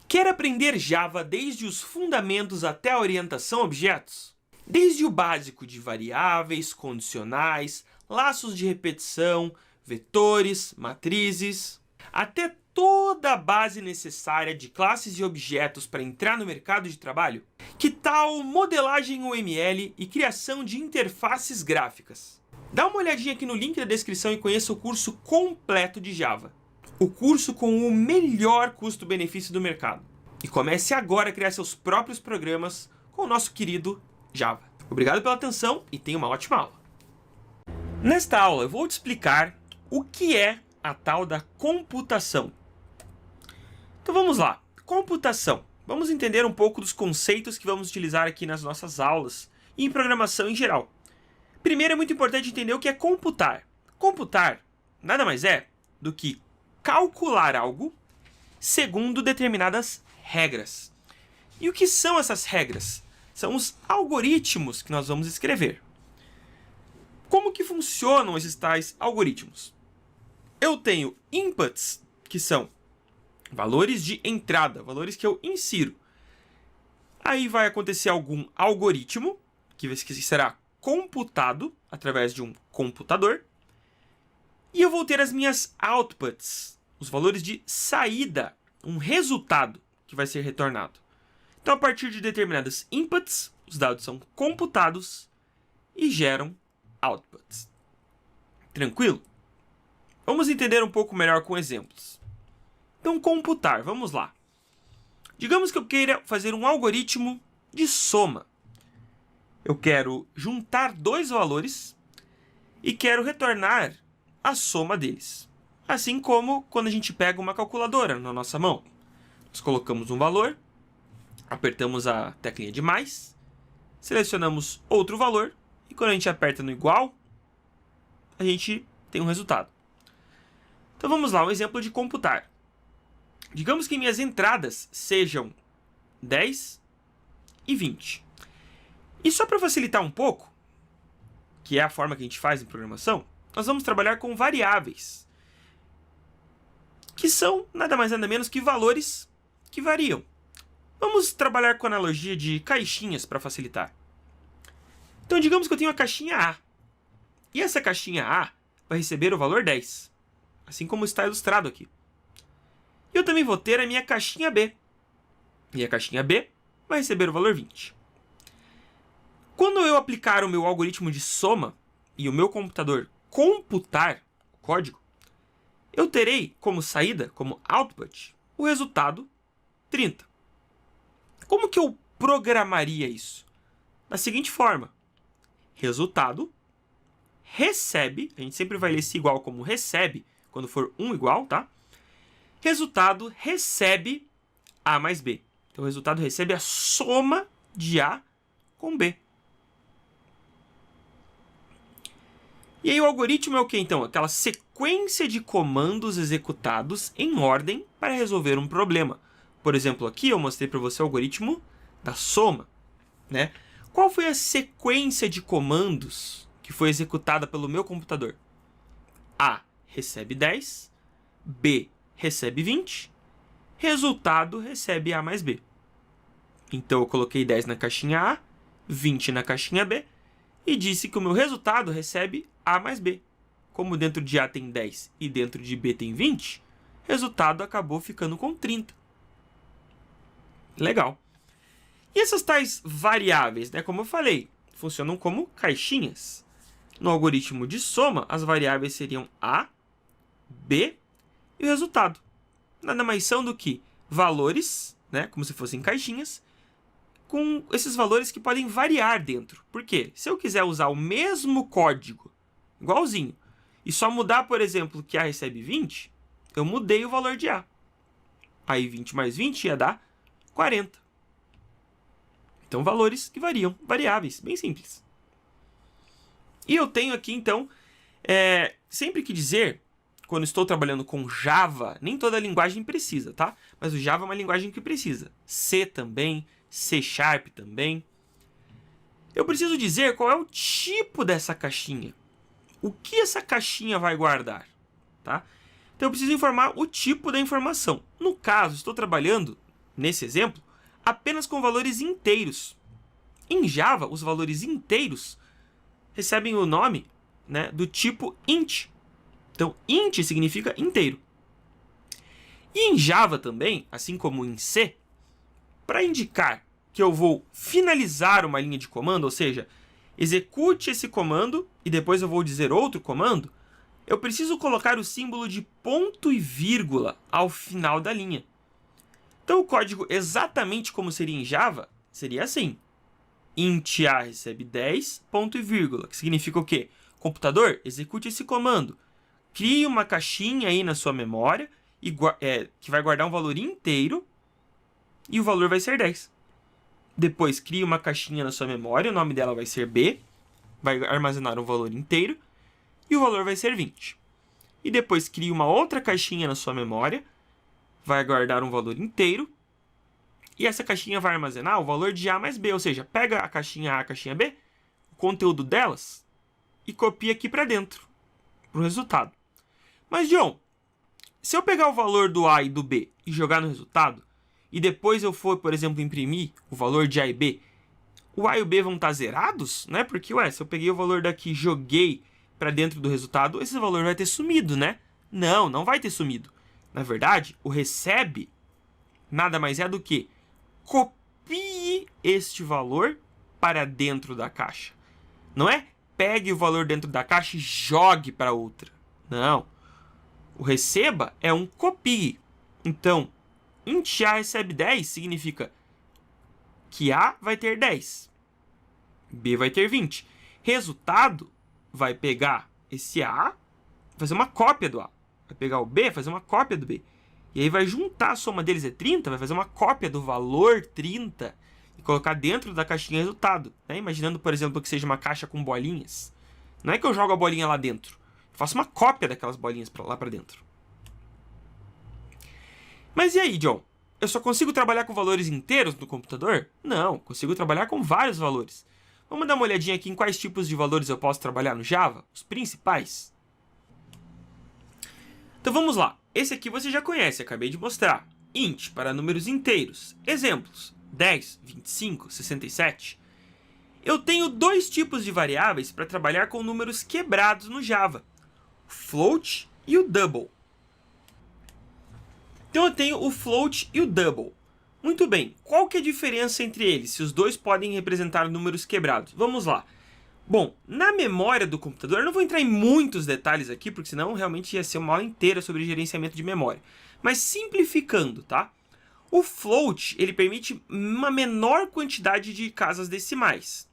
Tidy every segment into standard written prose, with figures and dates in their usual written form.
Quer aprender Java desde os fundamentos até a orientação a objetos? Desde o básico de variáveis, condicionais, laços de repetição, vetores, matrizes, até toda a base necessária de classes e objetos para entrar no mercado de trabalho? Que tal modelagem UML e criação de interfaces gráficas? Dá uma olhadinha aqui no link da descrição e conheça o curso completo de Java. O curso com o melhor custo-benefício do mercado. E comece agora a criar seus próprios programas com o nosso querido Java. Obrigado pela atenção e tenha uma ótima aula. Nesta aula eu vou te explicar o que é a tal da computação. Então vamos lá. Computação. Vamos entender um pouco dos conceitos que vamos utilizar aqui nas nossas aulas e em programação em geral. Primeiro é muito importante entender o que é computar. Computar nada mais é do que calcular algo segundo determinadas regras. E o que são essas regras? São os algoritmos que nós vamos escrever. Como que funcionam esses tais algoritmos? Eu tenho inputs, que são valores de entrada, valores que eu insiro. Aí vai acontecer algum algoritmo, que será computado através de um computador. E eu vou ter as minhas outputs, os valores de saída, um resultado que vai ser retornado. Então, a partir de determinados inputs, os dados são computados e geram outputs. Tranquilo? Vamos entender um pouco melhor com exemplos. Então, computar, vamos lá. Digamos que eu queira fazer um algoritmo de soma. Eu quero juntar dois valores e quero retornar a soma deles. Assim como quando a gente pega uma calculadora na nossa mão. Nós colocamos um valor, apertamos a teclinha de mais, selecionamos outro valor e quando a gente aperta no igual, a gente tem um resultado. Então vamos lá, um exemplo de computar. Digamos que minhas entradas sejam 10 e 20. E só para facilitar um pouco, que é a forma que a gente faz em programação, nós vamos trabalhar com variáveis, que são nada mais nada menos que valores que variam. Vamos trabalhar com a analogia de caixinhas para facilitar. Então digamos que eu tenho a caixinha A, e essa caixinha A vai receber o valor 10, assim como está ilustrado aqui. E eu também vou ter a minha caixinha B, e a caixinha B vai receber o valor 20. Quando eu aplicar o meu algoritmo de soma e o meu computador computar o código, eu terei como saída, como output, o resultado 30. Como que eu programaria isso? Da seguinte forma. Resultado recebe, a gente sempre vai ler esse igual como recebe, quando for 1 igual, tá? Resultado recebe A mais B. Então o resultado recebe a soma de A com B. E aí o algoritmo é o que então? Aquela sequência de comandos executados em ordem para resolver um problema. Por exemplo, aqui eu mostrei para você o algoritmo da soma, né? Qual foi a sequência de comandos que foi executada pelo meu computador? A recebe 10, B recebe 20, resultado recebe A mais B. Então eu coloquei 10 na caixinha A, 20 na caixinha B, e disse que o meu resultado recebe A mais B. Como dentro de A tem 10 e dentro de B tem 20, o resultado acabou ficando com 30. Legal. E essas tais variáveis, né, como eu falei, funcionam como caixinhas. No algoritmo de soma, as variáveis seriam A, B e o resultado. Nada mais são do que valores, né, como se fossem caixinhas, com esses valores que podem variar dentro. Por quê? Se eu quiser usar o mesmo código, igualzinho, e só mudar, por exemplo, que A recebe 20, eu mudei o valor de A. Aí 20 mais 20 ia dar 40. Então, valores que variam, variáveis, bem simples. E eu tenho aqui, então, sempre que dizer, quando estou trabalhando com Java, nem toda linguagem precisa, tá? Mas o Java é uma linguagem que precisa. C também, C# também. Eu preciso dizer qual é o tipo dessa caixinha. O que essa caixinha vai guardar, tá? Então eu preciso informar o tipo da informação. No caso, estou trabalhando nesse exemplo, apenas com valores inteiros. Em Java, os valores inteiros recebem o nome, né, do tipo int. Então, int significa inteiro. E em Java também, assim como em C, para indicar que eu vou finalizar uma linha de comando, ou seja, execute esse comando e depois eu vou dizer outro comando, eu preciso colocar o símbolo de ponto e vírgula ao final da linha. Então o código, exatamente como seria em Java, seria assim. Int A recebe 10, ponto e vírgula, que significa o quê? Computador, execute esse comando. Crie uma caixinha aí na sua memória, que vai guardar um valor inteiro, e o valor vai ser 10. Depois, crie uma caixinha na sua memória, o nome dela vai ser B, vai armazenar um valor inteiro, e o valor vai ser 20. E depois, crie uma outra caixinha na sua memória, vai guardar um valor inteiro, e essa caixinha vai armazenar o valor de A mais B, ou seja, pega a caixinha A e a caixinha B, o conteúdo delas, e copia aqui para dentro, para o resultado. Mas, John, se eu pegar o valor do A e do B e jogar no resultado, e depois eu for, por exemplo, imprimir o valor de A e B, o A e o B vão estar zerados, né? Porque, se eu peguei o valor daqui e joguei para dentro do resultado, esse valor vai ter sumido, né? Não, não vai ter sumido. Na verdade, o recebe nada mais é do que copie este valor para dentro da caixa. Não é pegue o valor dentro da caixa e jogue para outra. Não. O receba é um copie. Então, int A recebe 10 significa que A vai ter 10. B vai ter 20. Resultado vai pegar esse A, fazer uma cópia do A. Vai pegar o B, fazer uma cópia do B. E aí vai juntar, a soma deles é 30, vai fazer uma cópia do valor 30 e colocar dentro da caixinha resultado. Né? Imaginando, por exemplo, que seja uma caixa com bolinhas. Não é que eu jogo a bolinha lá dentro. Eu faço uma cópia daquelas bolinhas lá para dentro. Mas e aí, John? Eu só consigo trabalhar com valores inteiros no computador? Não, consigo trabalhar com vários valores. Vamos dar uma olhadinha aqui em quais tipos de valores eu posso trabalhar no Java? Os principais. Então vamos lá. Esse aqui você já conhece, acabei de mostrar. Int para números inteiros. Exemplos: 10, 25, 67. Eu tenho dois tipos de variáveis para trabalhar com números quebrados no Java: o float e o double. Então eu tenho o float e o double. Muito bem, qual que é a diferença entre eles, se os dois podem representar números quebrados? Vamos lá. Bom, na memória do computador, eu não vou entrar em muitos detalhes aqui, porque senão realmente ia ser uma aula inteira sobre gerenciamento de memória. Mas simplificando, tá? O float, ele permite uma menor quantidade de casas decimais.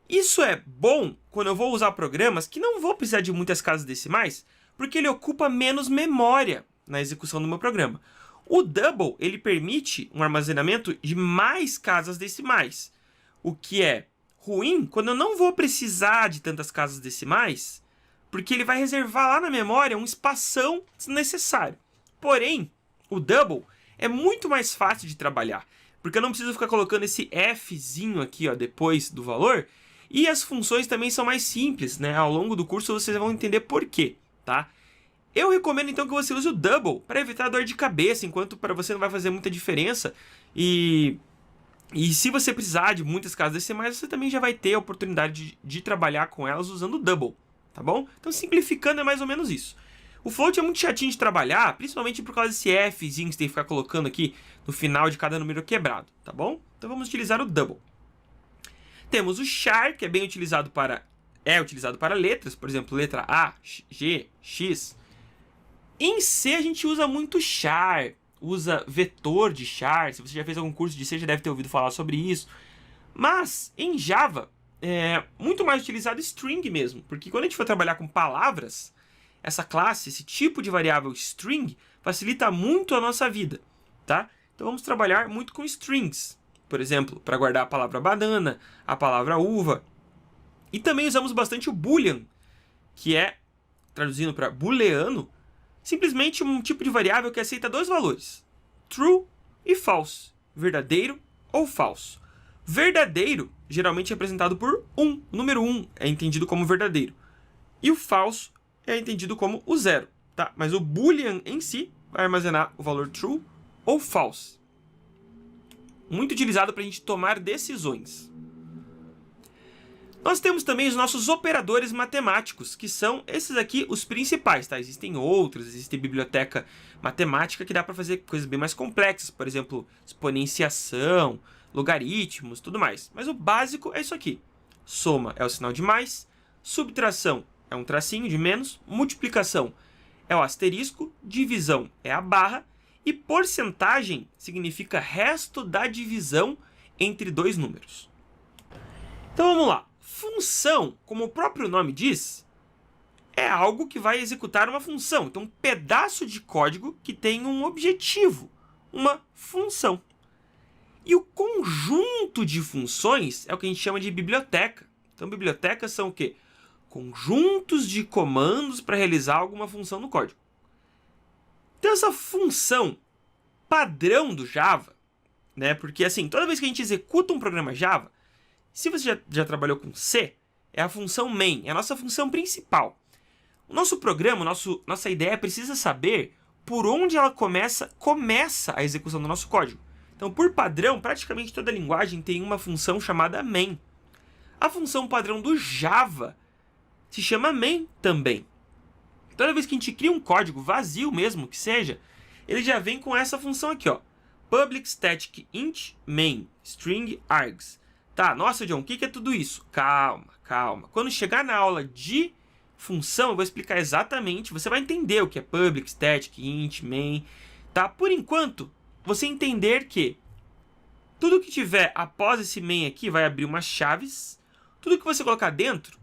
Isso é bom quando eu vou usar programas que não vou precisar de muitas casas decimais, porque ele ocupa menos memória na execução do meu programa. O double, ele permite um armazenamento de mais casas decimais, o que é ruim quando eu não vou precisar de tantas casas decimais, porque ele vai reservar lá na memória um espação desnecessário. Porém, o double é muito mais fácil de trabalhar, porque eu não preciso ficar colocando esse Fzinho aqui, depois do valor, e as funções também são mais simples, né? Ao longo do curso vocês vão entender por quê, tá? Eu recomendo então que você use o double para evitar dor de cabeça, enquanto para você não vai fazer muita diferença. E se você precisar de muitas casas decimais, você também já vai ter a oportunidade de trabalhar com elas usando o double, tá bom? Então, simplificando, é mais ou menos isso. O float é muito chatinho de trabalhar, principalmente por causa desse Fzinho que você tem que ficar colocando aqui no final de cada número quebrado, tá bom? Então, vamos utilizar o double. Temos o char, que é utilizado para letras, por exemplo, letra A, G, X. Em C, a gente usa muito char, usa vetor de char. Se você já fez algum curso de C, já deve ter ouvido falar sobre isso. Mas, em Java, é muito mais utilizado string mesmo, porque quando a gente for trabalhar com palavras, essa classe, esse tipo de variável string, facilita muito a nossa vida, tá? Então, vamos trabalhar muito com strings, por exemplo, para guardar a palavra banana, a palavra uva. E também usamos bastante o boolean, que é, traduzindo para booleano, simplesmente um tipo de variável que aceita dois valores: true e false, verdadeiro ou falso. Verdadeiro geralmente é representado por 1, o número 1 é entendido como verdadeiro, e o falso é entendido como o 0, tá? Mas o boolean em si vai armazenar o valor true ou false. muito utilizado para a gente tomar decisões. Nós temos também os nossos operadores matemáticos, que são esses aqui os principais, tá? Existem outros, existe biblioteca matemática que dá para fazer coisas bem mais complexas, por exemplo, exponenciação, logaritmos, tudo mais. Mas o básico é isso aqui. Soma é o sinal de mais, subtração é um tracinho de menos, multiplicação é o asterisco, divisão é a barra e porcentagem significa resto da divisão entre dois números. Então vamos lá. Função, como o próprio nome diz, é algo que vai executar uma função. Então, um pedaço de código que tem um objetivo, uma função. E o conjunto de funções é o que a gente chama de biblioteca. Então, bibliotecas são o quê? Conjuntos de comandos para realizar alguma função no código. Então, essa função padrão do Java, né? Porque assim, toda vez que a gente executa um programa Java, se você já trabalhou com C, é a função main, é a nossa função principal. O nosso programa, nossa ideia precisa saber por onde ela começa a execução do nosso código. Então, por padrão, praticamente toda linguagem tem uma função chamada main. A função padrão do Java se chama main também. Toda vez que a gente cria um código vazio mesmo que seja, ele já vem com essa função aqui, ó. Public static int main string args. Tá, nossa, John, o que é tudo isso? Calma, calma. Quando chegar na aula de função, eu vou explicar exatamente, você vai entender o que é public static int main, tá? Por enquanto, você entender que tudo que tiver após esse main aqui vai abrir umas chaves, tudo que você colocar dentro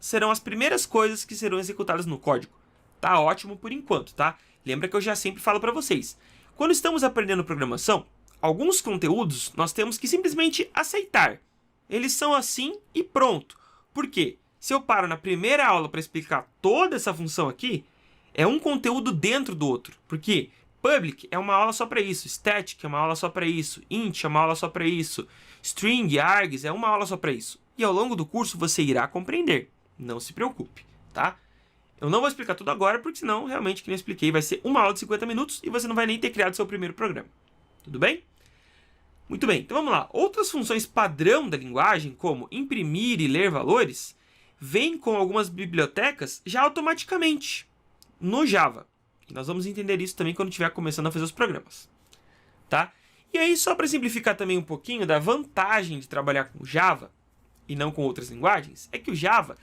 serão as primeiras coisas que serão executadas no código. Tá ótimo por enquanto, tá? Lembra que eu já sempre falo para vocês. Quando estamos aprendendo programação, alguns conteúdos nós temos que simplesmente aceitar. Eles são assim e pronto. Por quê? Se eu paro na primeira aula para explicar toda essa função aqui, é um conteúdo dentro do outro. Porque public é uma aula só para isso, static é uma aula só para isso, int é uma aula só para isso, string, args é uma aula só para isso. E ao longo do curso você irá compreender. Não se preocupe, tá? Eu não vou explicar tudo agora, porque senão, realmente, que eu expliquei, vai ser uma aula de 50 minutos e você não vai nem ter criado seu primeiro programa. Tudo bem? Muito bem, então vamos lá. Outras funções padrão da linguagem, como imprimir e ler valores, vêm com algumas bibliotecas já automaticamente no Java. E nós vamos entender isso também quando estiver começando a fazer os programas. Tá? E aí, só para simplificar também um pouquinho da vantagem de trabalhar com Java e não com outras linguagens, é que o Java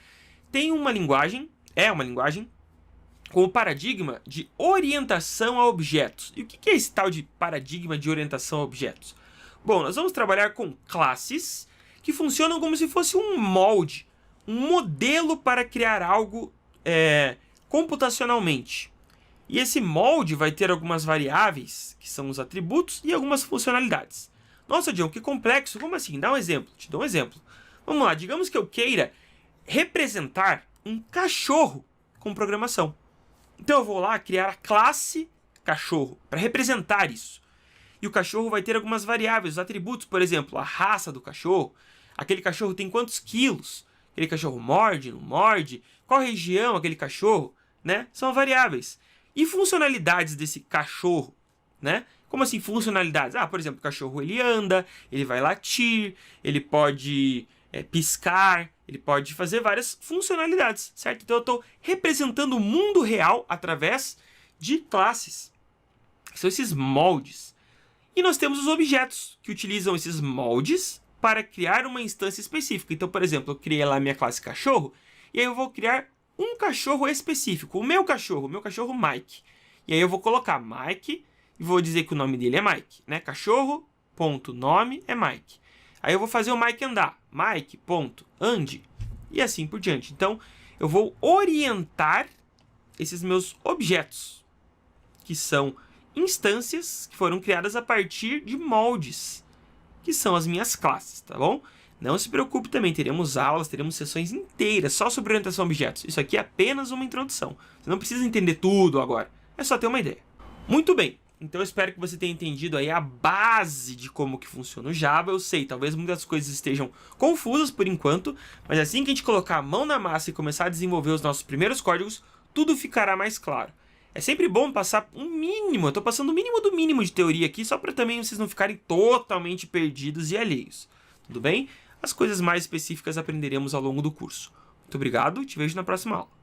tem uma linguagem com o paradigma de orientação a objetos. E o que é esse tal de paradigma de orientação a objetos? Bom, nós vamos trabalhar com classes que funcionam como se fosse um molde, um modelo para criar algo computacionalmente. E esse molde vai ter algumas variáveis, que são os atributos, e algumas funcionalidades. Nossa, John, que complexo. Como assim? Dá um exemplo. Te dou um exemplo. Vamos lá, digamos que eu queira representar um cachorro com programação. Então eu vou lá criar a classe cachorro para representar isso. E o cachorro vai ter algumas variáveis, os atributos, por exemplo, a raça do cachorro, aquele cachorro tem quantos quilos, aquele cachorro morde, não morde, qual região aquele cachorro, né? São variáveis. E funcionalidades desse cachorro, né? Como assim funcionalidades? Ah, por exemplo, o cachorro ele anda, ele vai latir, ele pode piscar, ele pode fazer várias funcionalidades, certo? Então eu estou representando o mundo real através de classes. São esses moldes. E nós temos os objetos, que utilizam esses moldes para criar uma instância específica. Então, por exemplo, eu criei lá a minha classe cachorro, e aí eu vou criar um cachorro específico, o meu cachorro Mike. E aí eu vou colocar Mike, e vou dizer que o nome dele é Mike, né? Cachorro.nome é Mike. Aí eu vou fazer o Mike andar, Mike.ande, e assim por diante. Então, eu vou orientar esses meus objetos, que são instâncias que foram criadas a partir de moldes, que são as minhas classes, tá bom? Não se preocupe também, teremos aulas, teremos sessões inteiras só sobre orientação a objetos. Isso aqui é apenas uma introdução. Você não precisa entender tudo agora, é só ter uma ideia. Muito bem, então eu espero que você tenha entendido aí a base de como que funciona o Java. Eu sei, talvez muitas coisas estejam confusas por enquanto, mas assim que a gente colocar a mão na massa e começar a desenvolver os nossos primeiros códigos, tudo ficará mais claro. É sempre bom passar um mínimo, eu tô passando o mínimo do mínimo de teoria aqui, só para também vocês não ficarem totalmente perdidos e alheios. Tudo bem? As coisas mais específicas aprenderemos ao longo do curso. Muito obrigado e te vejo na próxima aula.